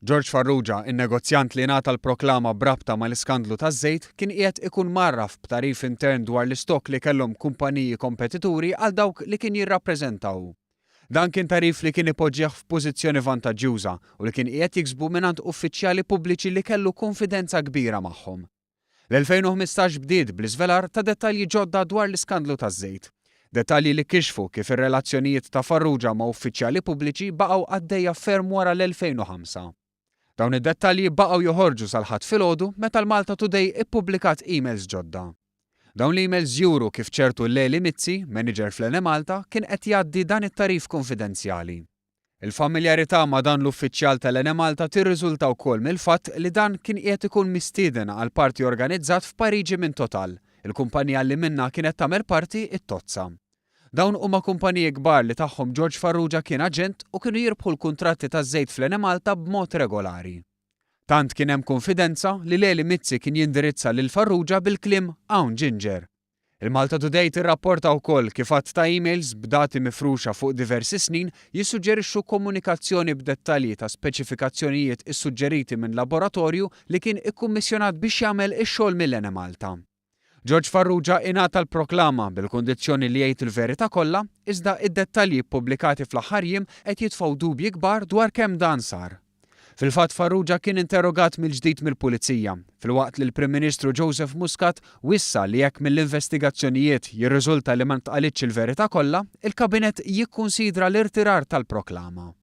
George Farrugia, in-negozjant li ngħata l-proklama brabta mal-iskandlu taż-żejt, kien qiegħed ikun marraf b'tarif intern dwar l-istokk li kellhom kumpaniji kompetituri għal dawk li kien jirrappreżentaw. Dan kien tarif li kien ipoġġih f'pożizzjoni vantaġġjuża u li kien qiegħed jiksbu mingħand uffiċjali pubbliċi li kellu konfidenza kbira magħhom. L-2015 bdiet bl-iżvelar ta' dettalji ġodda dwar l-iskandlu taż-żejt. Dettalji li kixfu kif ir-relazzjonijiet ta' Farrugia ma' uffiċjali pubbliċi baqgħu għaddejja ferm wara l-2005. Dawn id-dettalji baqgħu joħorġu sal-ħadd filgħodu meta l-Malta Today ippubblikat emails ġodda. Dawn l-emails juru kif ċertu Leli Mizzi, manager fl-Enemalta, kien qed jgħaddi dan it-tarif konfidenzjali. Il-familjarità ma' dan l-uffiċjal tal-Enemalta tirriżulta wkoll mill-fatt li dan kien qiegħed ikun mistieden għal parti organizzat f'Pariġi minn Total, il-kumpanija li minnha kienet tagħmel parti it-Tozza. Dawn huma kumpaniji kbar li tagħhom George Farrugia kien aġent u kienu jirbħu l-kuntratti taż-żejt fl-Enemalta b'mod regolari. Tant kien hemm konfidenza li Leli Mizzi kien jindirizza lil Farrugia bil-kliem hawn Ginger. Il-Malta Today tirrapporta wkoll kif għadd ta' emails b'dati mifruxa fuq diversi snin jissuġġerixxu komunikazzjoni b'dettalji ta' speċifikazzjonijiet issuġġeriti minn laboratorju li kien ikkummissjonat biex jagħmel ix-xogħol mill-Enemalta. George Farrugia ingħata l-proklama bil-kundizzjoni li jgħid il-verità kollha, iżda id-dettalji ppubblikati fl-aħħar jiem qed jitfgħu dubji kbar dwar kemm dan sar. Fil-fatt Farrugia kien interrogat mill-ġdid mill-Pulizija, filwaqt li l-Prim Ministru Joseph Muscat wissa li jekk mill-investigazzjonijiet jirriżulta li ma ntqalitx il-verità kollha, il-Kabinett jikkunsidra l-irtirar tal-proklama.